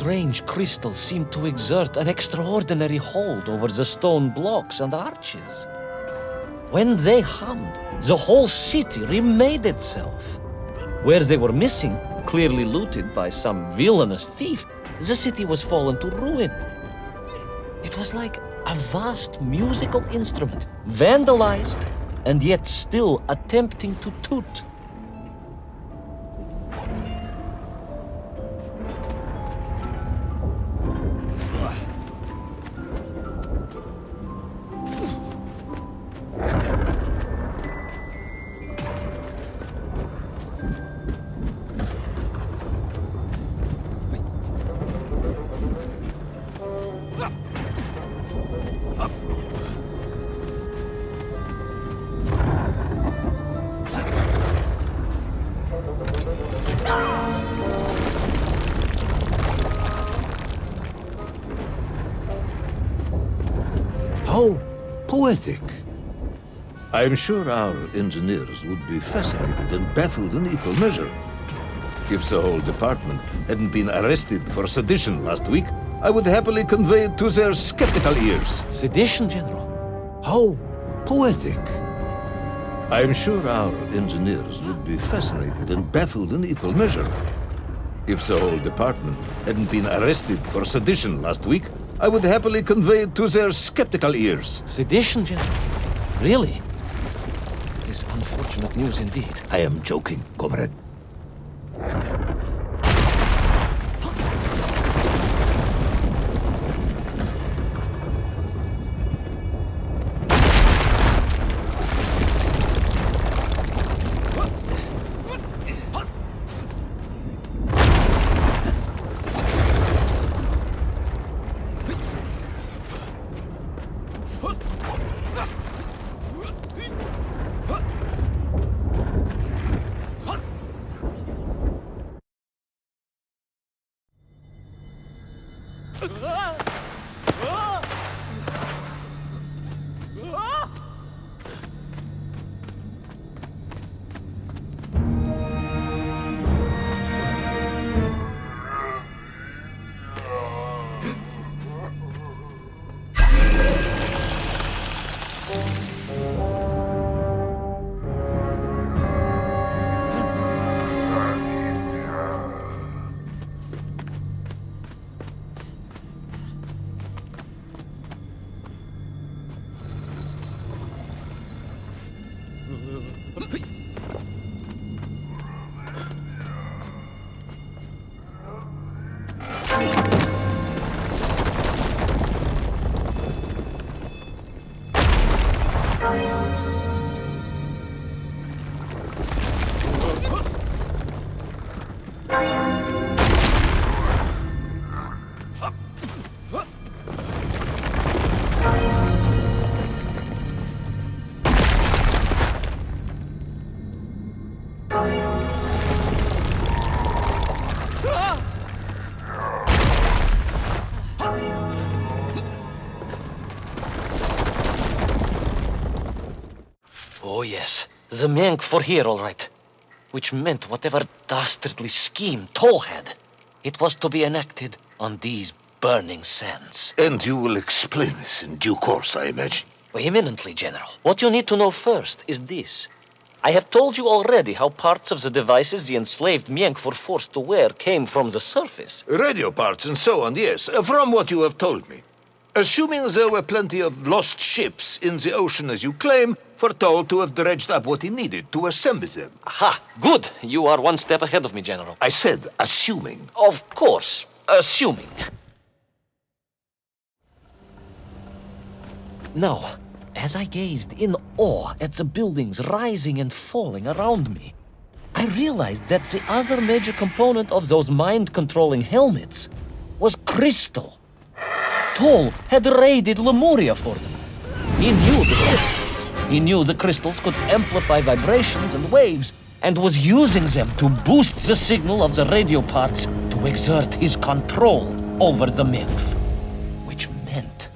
strange crystals seemed to exert an extraordinary hold over the stone blocks and arches. When they hummed, the whole city remade itself. Where they were missing, clearly looted by some villainous thief, the city was fallen to ruin. It was like a vast musical instrument, vandalized, and yet still attempting to toot. How poetic. I'm sure our engineers would be fascinated and baffled in equal measure. If the whole department hadn't been arrested for sedition last week, I would happily convey it to their skeptical ears. Sedition, General? How poetic. I'm sure our engineers would be fascinated and baffled in equal measure. If the whole department hadn't been arrested for sedition last week, I would happily convey it to their skeptical ears. Sedition, General? Really? It is unfortunate news indeed. I am joking, comrade. Oh yes, the Mank were here all right. Which meant whatever dastardly scheme Toll had, it was to be enacted on these burning sands. And you will explain this in due course, I imagine. Eminently, General. What you need to know first is this. I have told you already how parts of the devices the enslaved Mienk were forced to wear came from the surface. Radio parts and so on, yes, from what you have told me. Assuming there were plenty of lost ships in the ocean as you claim, for Toll to have dredged up what he needed to assemble them. Aha! Good! You are one step ahead of me, General. I said assuming. Of course. Assuming. Now, as I gazed in awe at the buildings rising and falling around me, I realized that the other major component of those mind-controlling helmets was crystal. Toll had raided Lemuria for them. He knew the city. He knew the crystals could amplify vibrations and waves, and was using them to boost the signal of the radio parts to exert his control over the nymph. Which meant...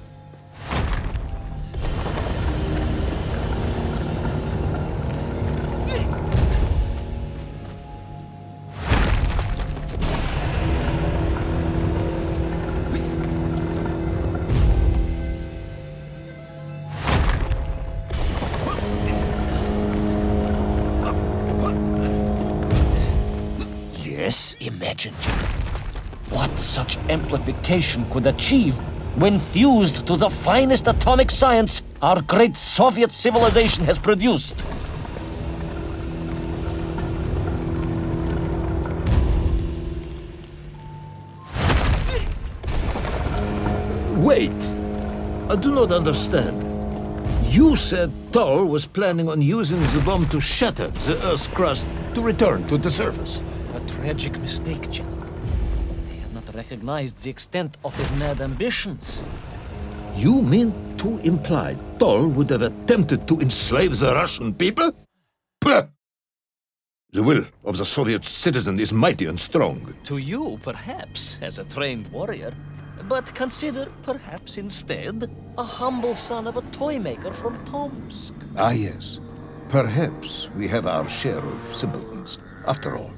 Yes? Imagine, General, what such amplification could achieve when fused to the finest atomic science our great Soviet civilization has produced. Wait! I do not understand. You said Tull was planning on using the bomb to shatter the Earth's crust to return to the surface. A tragic mistake, General. They had not recognized the extent of his mad ambitions. You mean to imply Tull would have attempted to enslave the Russian people? Pah! The will of the Soviet citizen is mighty and strong. To you, perhaps, as a trained warrior. But consider, perhaps instead, a humble son of a toy maker from Tomsk. Ah, yes. Perhaps we have our share of simpletons. After all,